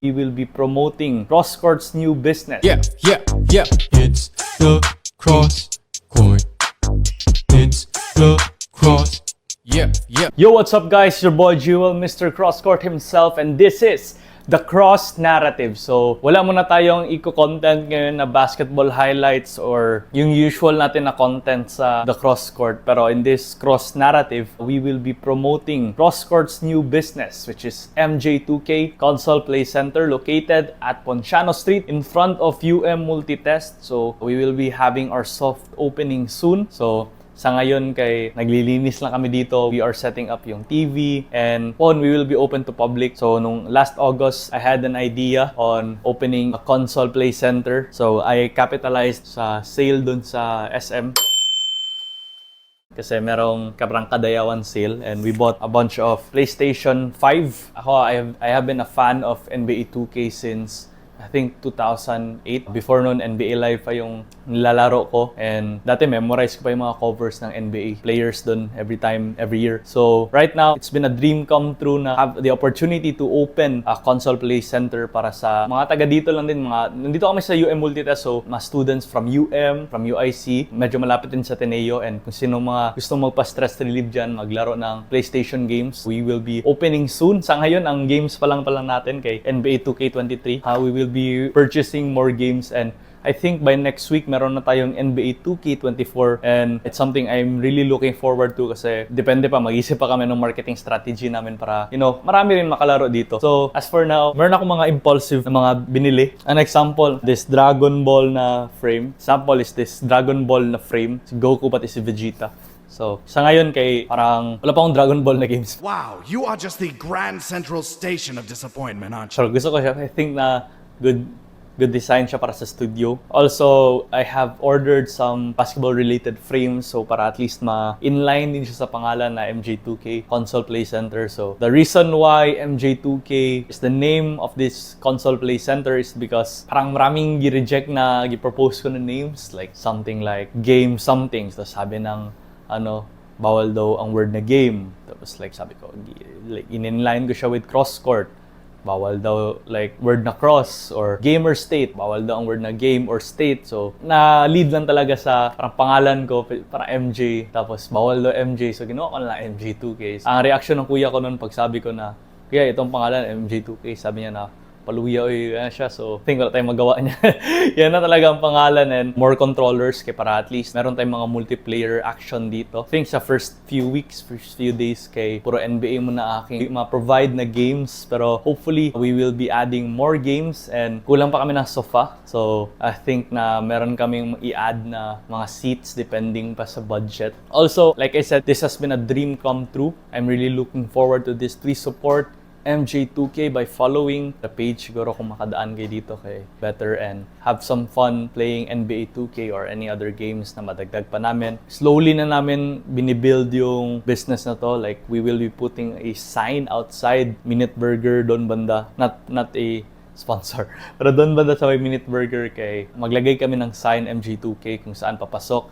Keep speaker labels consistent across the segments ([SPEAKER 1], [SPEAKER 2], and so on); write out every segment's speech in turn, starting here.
[SPEAKER 1] we will be promoting CrossCourt's new business.
[SPEAKER 2] Yeah. It's the cross court. It's the cross. Yeah.
[SPEAKER 1] Yo, what's up guys? Your boy Jewel, Mr. CrossCourt himself, and this is TheCrossNarrative. So, wala muna tayong eco-content ngayon na basketball highlights or yung usual natin na content sa The CrossCourt. Pero in this CrossNarrative, we will be promoting CrossCourt's new business, which is MJ2K Console Play Center located at Ponciano Street in front of Multitest. So, we will be having our soft opening soon. So, sa ngayon kay naglilinis lang kami dito. We are setting up yung TV and we will be open to public. So nung last August, I had an idea on opening a console play center. So I capitalized sa sale dun sa SM. Kasi merong kabrang kadayawan sale and we bought a bunch of PlayStation 5. Ako, I have been a fan of NBA 2K since I think 2008. Before noon, NBA Live pa yung nilalaro ko. And dati memorize ko pa yung mga covers ng NBA players dun every year. So right now, it's been a dream come true na have the opportunity to open a console play center para sa mga taga dito lang din. Nandito kami sa Multitest, so mga students from from UIC, medyo malapit din sa Ateneo. And kung sino mga gusto magpa-stress relief dyan, maglaro ng PlayStation games, we will be opening soon. Sa ngayon, ang games pa lang natin kay NBA 2K23. We will be purchasing more games and I think by next week meron na tayong NBA 2K24 and it's something I'm really looking forward to kasi depende pa, mag-isip pa kami ng marketing strategy namin para, marami rin makalaro dito. So, as for now, meron ako mga impulsive na mga binili. An example, this Dragon Ball na frame. Example is this Dragon Ball na frame. Si Goku pati si Vegeta. So, sa ngayon kay parang wala pa akong Dragon Ball na games.
[SPEAKER 3] Wow, you are just the Grand Central Station of disappointment, aren't you?
[SPEAKER 1] So, gusto ko siya. I think na good design siya para sa studio. Also, I have ordered some basketball-related frames so para at least ma-inline din siya sa pangalan na MJ2K Console Play Center. So, the reason why MJ2K is the name of this Console Play Center is because parang maraming gi-reject na gi-propose ko na names like something like game something. So, sabi ng bawal daw ang word na game. Tapos like sabi ko, like in-inline ko siya with CrossCourt. Bawal daw like word na cross or gamer state. Bawal daw ang word na game or state. So, na-lead lang talaga sa parang pangalan ko, parang MJ. Tapos, bawal daw MJ. So, ginawa ko na lang MJ2K. Ang reaction ng kuya ko noon pag sabi ko na, kuya, itong pangalan MJ2K. Sabi niya na, paluya siya. So, think wala tayong magawa niya. Yan na talaga ang pangalan and more controllers kaya para at least meron tayong mga multiplayer action dito. I think sa first few days kay puro NBA mo na aking ma-provide na games. Pero hopefully, we will be adding more games and kulang pa kami ng sofa. So, I think na meron kaming i-add na mga seats depending pa sa budget. Also, like I said, this has been a dream come true. I'm really looking forward to this. Please support MJ2K by following the page. Siguro kung makadaan kayo dito kay better and have some fun playing NBA 2K or any other games na madagdag pa namin. Slowly na namin binibuild yung business na to. Like, we will be putting a sign outside Minute Burger doon banda. Not a sponsor. Pero doon banda sa may Minute Burger kay maglagay kami ng sign MJ2K kung saan papasok.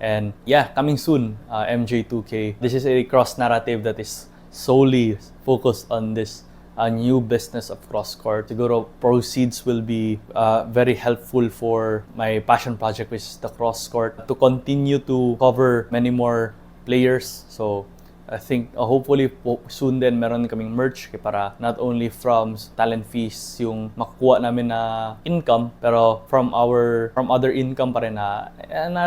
[SPEAKER 1] And yeah, coming soon, MJ2K. This is a cross narrative that is solely focused on this new business of CrossCourt. Siguro proceeds will be very helpful for my passion project, which is the CrossCourt, to continue to cover many more players. So I think hopefully soon din meron kaming merch para not only from talent fees yung makukuha namin na income, pero from other income pa rin na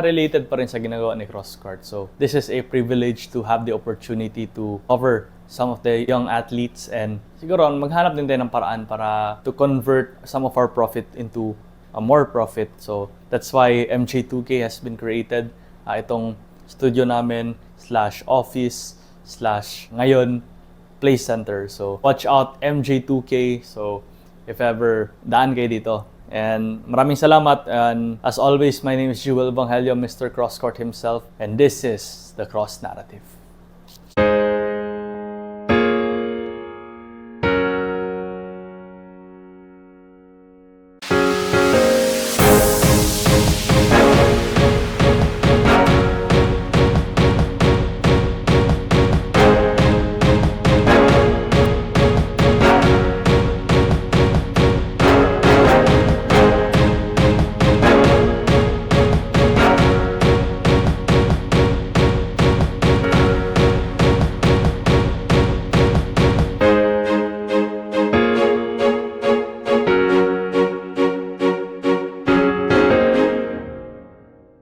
[SPEAKER 1] related pa rin sa ginagawa ni CrossCourt. So this is a privilege to have the opportunity to cover some of the young athletes and siguro maghanap din tayo ng paraan para to convert some of our profit into more profit. So that's why MJ2K has been created. Itong studio namin /office ngayon play center. So watch out MJ2K. So if ever daan kayo dito. And maraming salamat. And as always, my name is Jewel Evangelio, Mr. CrossCourt himself. And this is The Cross Narrative.